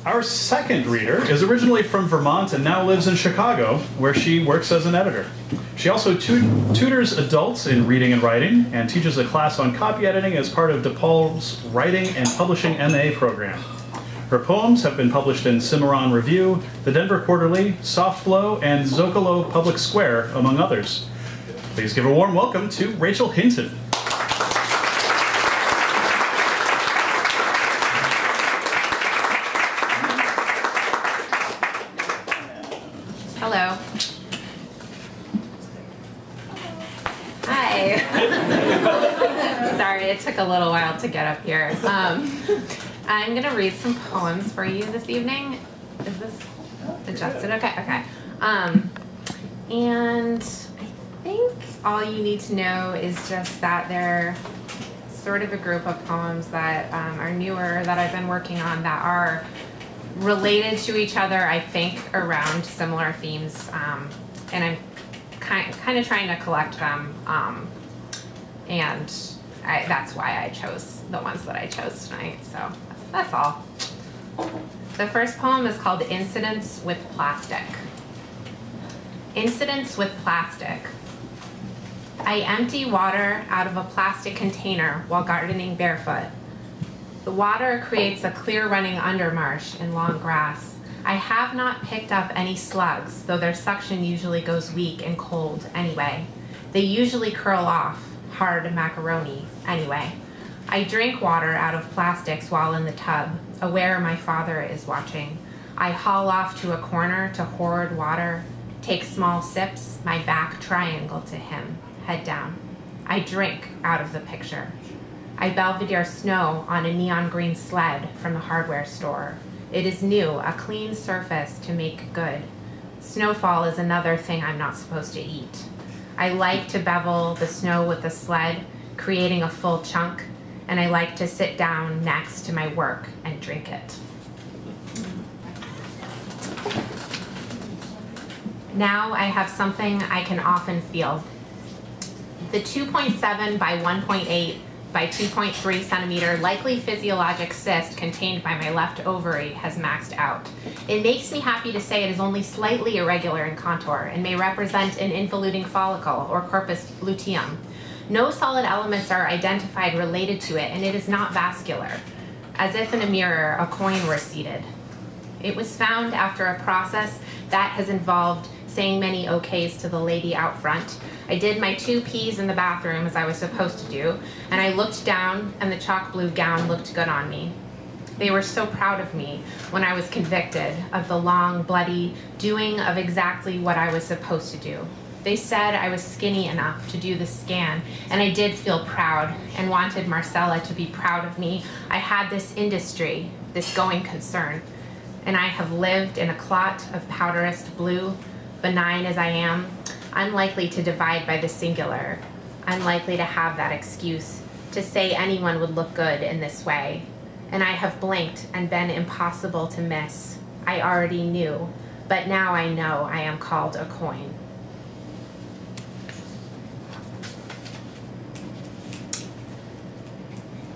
Our second reader is originally from Vermont and now lives in Chicago, where she works as an editor. She also tutors adults in reading and writing and teaches a class on copy editing as part of DePaul's Writing and Publishing MA program. Her poems have been published in Cimarron Review, The Denver Quarterly, Soft Blow, and Zocalo Public Square, among others. Please give a warm welcome to Rachel Hinton. Hello. Hi. Sorry, it took a little while to get up here. I'm going to read some poems for you this evening. Is this adjusted? Okay. And I think all you need to know is just that they're sort of a group of poems that are newer, that I've been working on, that are related to each other, I think, around similar themes, and I'm kind of trying to collect them, and that's why I chose the ones that I chose tonight, so that's all. The first poem is called Incidents with Plastic. Incidents with Plastic. I empty water out of a plastic container while gardening barefoot. The water creates a clear running undermarsh in long grass. I have not picked up any slugs, though their suction usually goes weak and cold anyway. They usually curl off, hard macaroni anyway. I drink water out of plastics while in the tub, aware my father is watching. I haul off to a corner to hoard water, take small sips, my back triangle to him, head down. I drink out of the picture. I Belvedere snow on a neon green sled from the hardware store. It is new, a clean surface to make good. Snowfall is another thing I'm not supposed to eat. I like to bevel the snow with the sled, creating a full chunk, and I like to sit down next to my work and drink it. Now I have something I can often feel. The 2.7 by 1.8 by 2.3 centimeter likely physiologic cyst contained by my left ovary has maxed out. It makes me happy to say it is only slightly irregular in contour and may represent an involuting follicle or corpus luteum. No solid elements are identified related to it, and it is not vascular. As if in a mirror, a coin were seated. It was found after a process that has involved saying many okays to the lady out front. I did my 2 P's in the bathroom as I was supposed to do, and I looked down and the chalk blue gown looked good on me. They were so proud of me when I was convicted of the long, bloody doing of exactly what I was supposed to do. They said I was skinny enough to do the scan, and I did feel proud and wanted Marcella to be proud of me. I had this industry, this going concern, and I have lived in a clot of powderest blue, benign as I am, unlikely to divide by the singular, unlikely to have that excuse to say anyone would look good in this way. And I have blinked and been impossible to miss. I already knew, but now I know I am called a coin.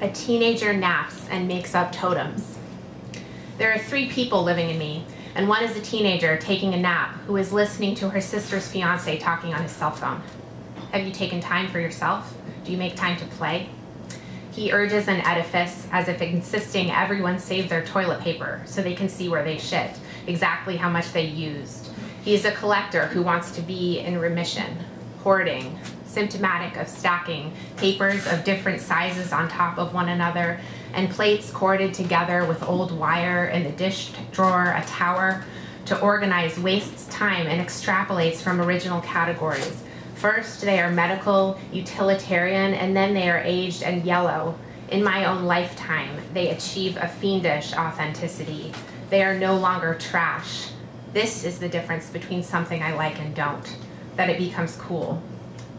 A teenager naps and makes up totems. There are 3 people living in me, and one is a teenager taking a nap who is listening to her sister's fiance talking on his cell phone. Have you taken time for yourself? Do you make time to play? He urges an edifice as if insisting everyone save their toilet paper so they can see where they shit, exactly how much they used. He is a collector who wants to be in remission, hoarding, symptomatic of stacking papers of different sizes on top of one another, and plates corded together with old wire in the dish drawer, a tower, to organize wastes time and extrapolates from original categories. First, they are medical, utilitarian, and then they are aged and yellow. In my own lifetime, they achieve a fiendish authenticity. They are no longer trash. This is the difference between something I like and don't, that it becomes cool.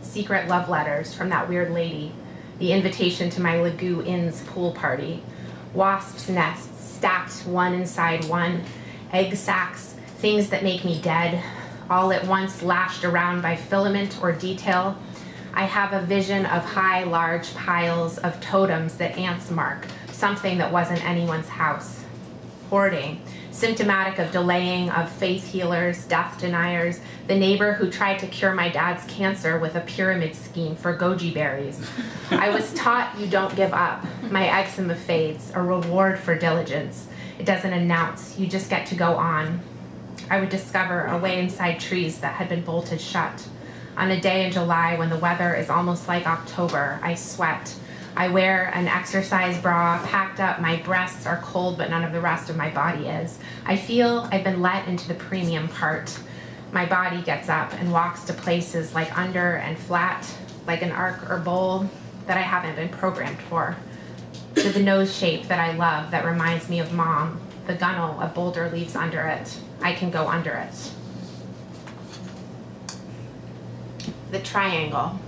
Secret love letters from that weird lady, the invitation to my Lagoo Inn's pool party, wasps' nests stacked one inside one, egg sacs, things that make me dead, all at once lashed around by filament or detail. I have a vision of high, large piles of totems that ants mark, something that wasn't anyone's house. hoarding, symptomatic of delaying, of faith healers, death deniers, the neighbor who tried to cure my dad's cancer with a pyramid scheme for goji berries. I was taught you don't give up. My eczema fades, a reward for diligence. It doesn't announce, you just get to go on. I would discover a way inside trees that had been bolted shut. On a day in July when the weather is almost like October, I sweat. I wear an exercise bra, packed up, my breasts are cold, but none of the rest of my body is. I feel I've been let into the premium part. My body gets up and walks to places like under and flat, like an arc or bowl that I haven't been programmed for. To the nose shape that I love that reminds me of mom, the gunnel a boulder leaves under it. I can go under it. The triangle.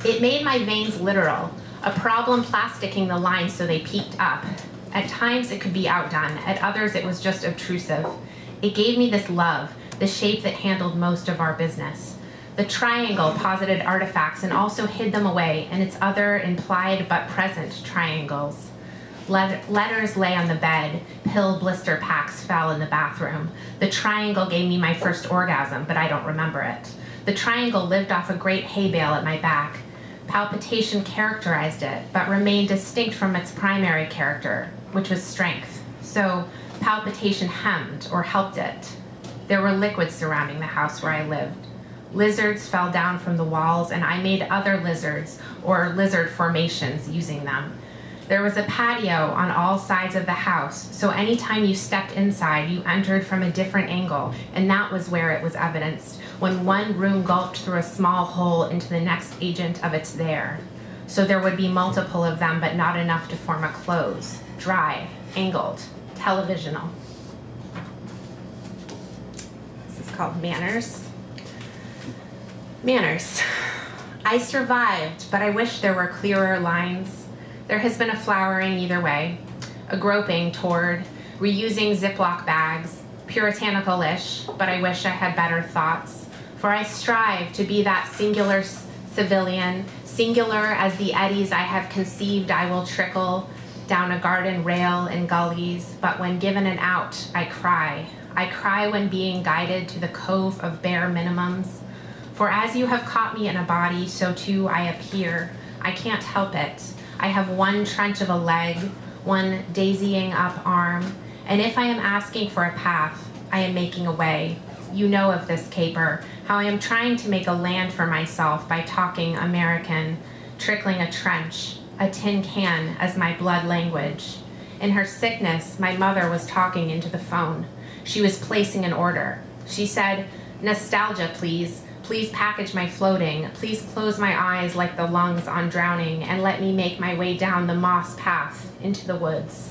It made my veins literal, a problem plasticking the lines so they peaked up. At times it could be outdone, at others it was just obtrusive. It gave me this love, the shape that handled most of our business. The triangle posited artifacts and also hid them away in its other implied but present triangles. Letters lay on the bed, pill blister packs fell in the bathroom. The triangle gave me my first orgasm, but I don't remember it. The triangle lived off a great hay bale at my back. Palpitation characterized it, but remained distinct from its primary character, which was strength. So palpitation hemmed or helped it. There were liquids surrounding the house where I lived. Lizards fell down from the walls, and I made other lizards or lizard formations using them. There was a patio on all sides of the house, so anytime you stepped inside, you entered from a different angle, and that was where it was evidenced, when one room gulped through a small hole into the next agent of its there. So there would be multiple of them, but not enough to form a close, dry, angled, televisional. This is called manners. Manners. I survived, but I wish there were clearer lines. There has been a flowering either way, a groping toward reusing Ziploc bags, puritanical-ish, but I wish I had better thoughts. For I strive to be that singular civilian, singular as the eddies I have conceived I will trickle down a garden rail in gullies, but when given an out, I cry. I cry when being guided to the cove of bare minimums. For as you have caught me in a body, so too I appear. I can't help it. I have one trench of a leg, one daisying up arm, and if I am asking for a path, I am making a way. You know of this caper, how I am trying to make a land for myself by talking American, trickling a trench, a tin can as my blood language. In her sickness, my mother was talking into the phone. She was placing an order. She said, "Nostalgia, please. Please package my floating. Please close my eyes like the lungs on drowning and let me make my way down the moss path into the woods."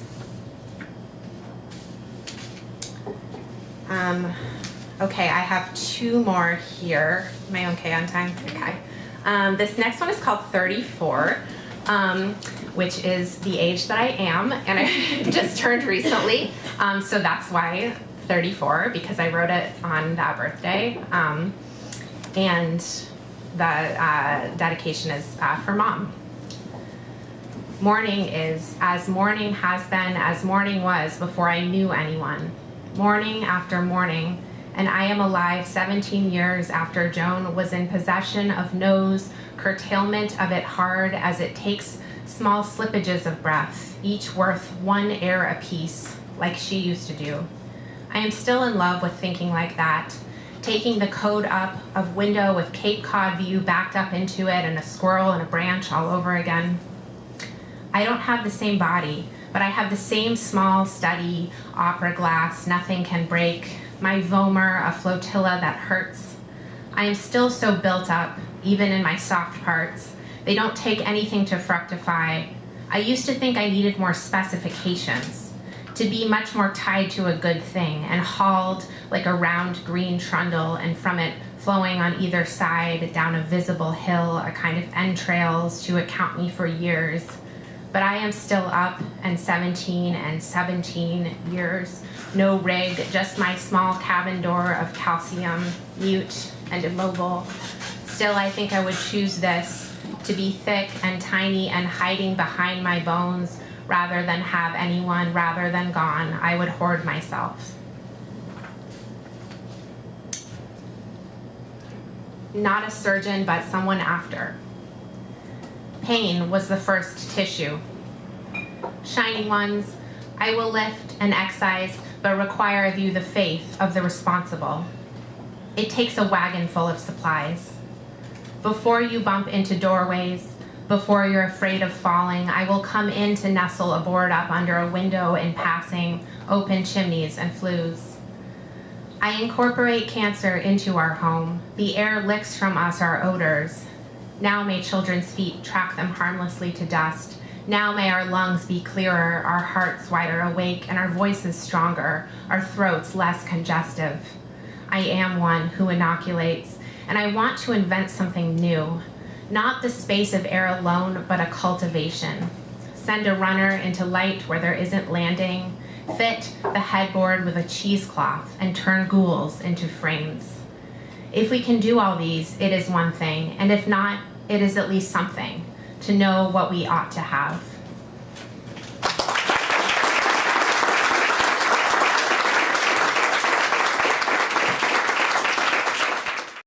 Okay, I have two more here. Am I okay on time? Okay. This next one is called 34, which is the age that I am, and I just turned recently. So that's why 34, because I wrote it on that birthday. And the dedication is for mom. Morning is as morning has been, as morning was before I knew anyone. Morning after morning, and I am alive 17 years after Joan was in possession of nose, curtailment of it hard as it takes small slippages of breath, each worth one air apiece, like she used to do. I am still in love with thinking like that, taking the code up of window with Cape Cod view backed up into it and a squirrel and a branch all over again. I don't have the same body, but I have the same small, steady opera glass nothing can break, my vomer, a flotilla that hurts. I am still so built up, even in my soft parts. They don't take anything to fructify. I used to think I needed more specifications, to be much more tied to a good thing and hauled like a round green trundle, and from it flowing on either side down a visible hill, a kind of entrails to account me for years. But I am still up and 17 years. No rig, just my small cabin door of calcium, mute and immobile. Still, I think I would choose this, to be thick and tiny and hiding behind my bones, Rather than have anyone, rather than gone, I would hoard myself. Not a surgeon, but someone after. Pain was the first tissue. Shining ones, I will lift and excise, but require of you the faith of the responsible. It takes a wagon full of supplies. Before you bump into doorways, before you're afraid of falling, I will come in to nestle aboard up under a window in passing, open chimneys and flues. I incorporate cancer into our home. The air licks from us our odors. Now may children's feet track them harmlessly to dust. Now may our lungs be clearer, our hearts wider awake, and our voices stronger, our throats less congestive. I am one who inoculates, and I want to invent something new. Not the space of air alone, but a cultivation. Send a runner into light where there isn't landing. Fit the headboard with a cheesecloth and turn ghouls into frames. If we can do all these, it is one thing, and if not, it is at least something, to know what we ought to have.